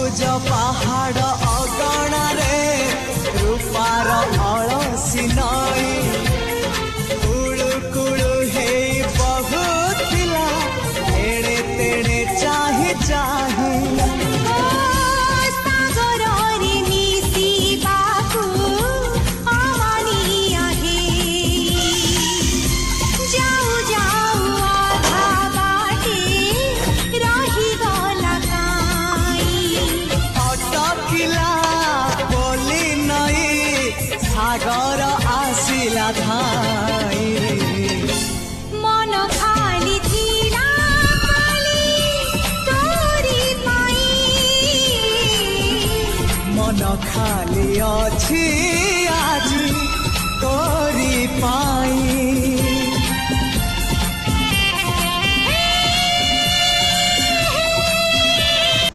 ସବୁଜ ପାହାଡ଼ ଅଗଣାରେ ରୂପାର ଅଳସି ନଈ କୁଳୁ କୁଳୁ ହେଇ ବହୁଥିଲା ଏଣେ ତେଣେ ଚାହିଁ ଚାହିଁ सागर आसिला धाई मन खाली थिला खाली तोरी पाई मन खाली अछि आजी तोरी पाई।